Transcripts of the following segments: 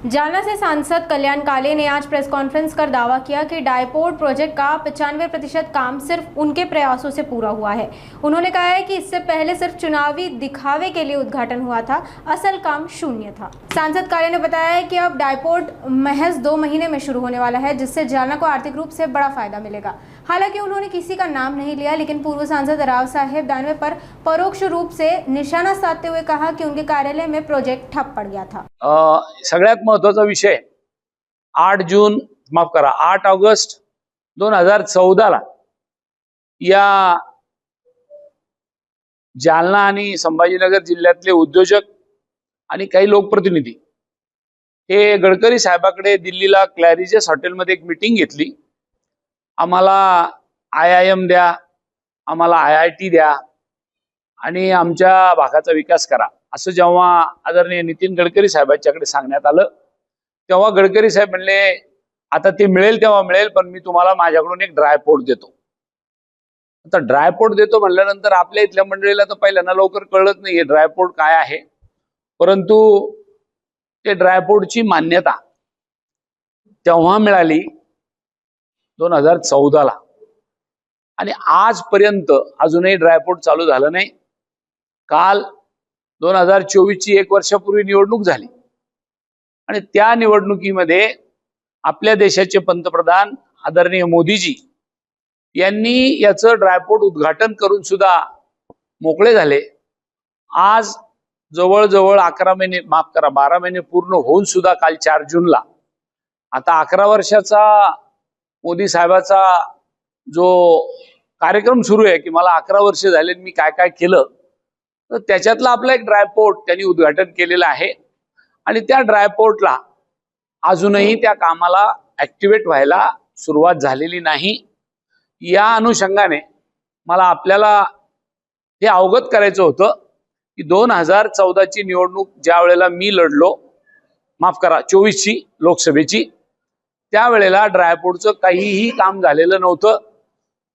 जालना से सांसद कल्याण काले ने आज प्रेस कॉन्फ्रेंस कर दावा किया कि डायपोर्ट प्रोजेक्ट का 95% काम सिर्फ उनके प्रयासों से पूरा हुआ है। उन्होंने कहा है कि इससे पहले सिर्फ चुनावी दिखावे के लिए उद्घाटन हुआ था, असल काम शून्य था। सांसद काले ने बताया है कि अब डायपोर्ट महज 2 महीने में शुरू होने वाला है, जिससे जालना को आर्थिक रूप से बड़ा फायदा मिलेगा। हालांकि उन्होंने किसी का नाम नहीं लिया, लेकिन पूर्व सांसद राव साहेब दानवे पर परोक्ष रूप से निशाना साधते हुए कहा कि उनके कार्यालय में प्रोजेक्ट ठप पड़ गया था। सगळ्यात महत्त्वाचा विषय 8 ऑगस्ट 2014 या जालना आणि संभाजीनगर जिल्ह्यातले उद्योजक आणि काही लोकप्रतिनिधी हे गडकरी साहेबांकडे दिल्लीला क्लॅरिजेस हॉटेलमध्ये एक मीटिंग घेतली। आम्हाला IIM द्या, आम्हाला IIT द्या आणि आमच्या भागाचा विकास करा असं जेव्हा आदरणीय नितीन गडकरी साहेबांच्याकडे सांगण्यात आलं, तेव्हा गडकरी साहेब म्हणले आता ते मिळेल तेव्हा मिळेल, पण मी तुम्हाला माझ्याकडून एक ड्रायपोर्ट देतो। आता ड्रायपोर्ट देतो म्हणल्यानंतर आपल्या इथल्या मंडळीला तर पहिल्यांदा लवकर कळत नाही ड्रायपोर्ट काय आहे, परंतु ते ड्रायपोर्टची मान्यता तेव्हा मिळाली 2014 आणि आजपर्यंत अजूनही ड्रायपोर्ट चालू झालं नाही। काल 2024 ची 1 वर्षापूर्वी निवडणूक झाली आणि त्या निवडणुकीमध्ये आपल्या देशाचे पंतप्रधान आदरणीय मोदीजी यांनी याचं ड्रायपोर्ट उद्घाटन करून सुद्धा मोकळे झाले। आज जवळजवळ 11 महिने, माफ करा 12 महिने पूर्ण होऊन सुद्धा काल 4 जूनला आता 11 वर्षाचा मोदी साहेबाचा जो कार्यक्रम सुरू आहे की मला 11 वर्ष झाले मी काय काय केलं, तर त्याच्यातला आपला एक ड्रायपोर्ट त्यांनी उद्घाटन केलेलं आहे आणि त्या ड्रायपोर्टला अजूनही त्या कामाला ऍक्टिव्हेट व्हायला सुरुवात झालेली नाही। या अनुषंगाने मला आपल्याला हे अवगत करायचं होतं की 2014 ची निवडणूक ज्या वेळेला मी लढलो, माफ करा 24 ची लोकसभेची, त्यावेळेला ड्रायपोर्टचं काहीही काम झालेलं नव्हतं।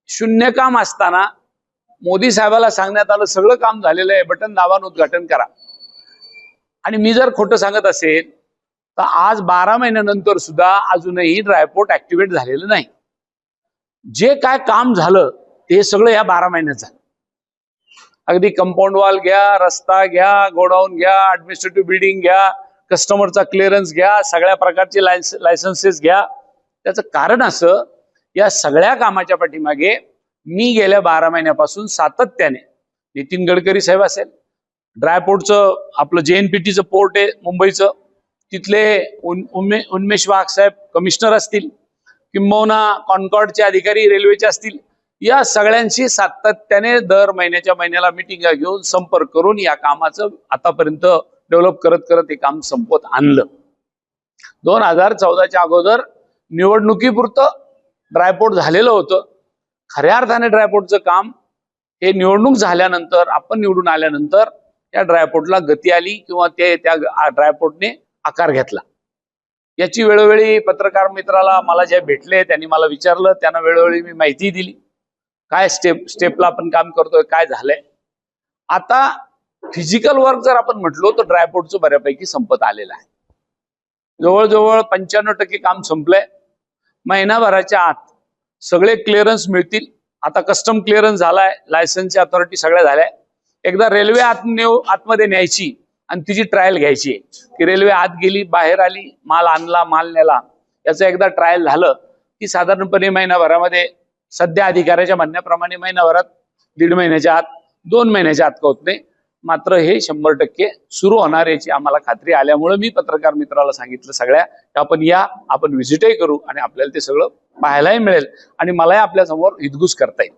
शून्य काम असताना मोदी साहेबाला सांगण्यात आलं सगळं काम झालेलं आहे, बटन दाबा उद्घाटन करा। आणि मी जर खोटं सांगत असेल तर आज 12 महिन्यानंतर सुद्धा अजूनही ड्रायपोर्ट ऍक्टिव्हेट झालेलं नाही। जे काय काम झालं ते सगळं या 12 महिन्यात झालं। अगदी कंपाऊंड वॉल घ्या, रस्ता घ्या, गोडाऊन घ्या, ऍडमिनिस्ट्रेटिव्ह बिल्डिंग घ्या, कस्टमरचा क्लिअरन्स घ्या, सगळ्या प्रकारचे लायसन्सेस घ्या। त्याचं कारण असं, या सगळ्या कामाच्या पाठीमागे मी गेल्या 12 महिन्यापासून सातत्याने नितीन गडकरी साहेब असेल, ड्रायपोर्टचं आपलं JNPTचं पोर्ट आहे मुंबईचं, तिथले उन्मेष वाघ साहेब कमिशनर असतील, किंबहुना कॉन्कॉर्डचे अधिकारी रेल्वेचे असतील, या सगळ्यांशी सातत्याने दर महिन्याला मीटिंग घेऊन संपर्क करून या कामाचं आतापर्यंत डेव्हलप करत करत हे काम संपवत आणलं। 2014 च्या अगोदर निवडणुकीपुरतं ड्रायपोर्ट झालेलं होतं। खऱ्या अर्थाने ड्रायपोर्टचं काम हे निवडणूक झाल्यानंतर, आपण निवडून आल्यानंतर या ड्रायपोर्टला गती आली किंवा त्या ड्रायपोर्टने आकार घेतला। याची वेळोवेळी पत्रकार मित्राला मला जे भेटले त्यांनी मला विचारलं, त्यांना वेळोवेळी मी माहिती दिली काय स्टेपला आपण काम करतोय, काय झालंय। आता फिजिकल वर्क जर आपण म्हटलो तर ड्रायपोर्टचं बऱ्यापैकी संपत आलेलं आहे। जवळजवळ 95% काम संपलंय। महिनाभराच्या आत सगळे क्लिअरन्स मिळतील। आता कस्टम क्लिअरन्स झालाय, लायसन्सची अथॉरिटी सगळ्या झाल्या। एकदा रेल्वे आतमध्ये न्यायची आणि तिची ट्रायल घ्यायची की रेल्वे आत गेली, बाहेर आली, माल आणला, माल नेला, याचं एकदा ट्रायल झालं की साधारणपणे महिनाभरामध्ये, सध्या अधिकाऱ्याच्या म्हणण्याप्रमाणे महिनाभरात, 1.5 महिन्याच्या आत, 2 महिन्याच्या आत होत नाही, मात्र हे 100% सुरू होणार याची आम्हाला खात्री आल्यामुळे मी पत्रकार मित्राला सांगितलं सगळ्या आपण या, आपण व्हिजिटही करू आणि आपल्याला ते सगळं पाहायलाही मिळेल आणि मलाही आपल्या समोर हितगुज करता येईल।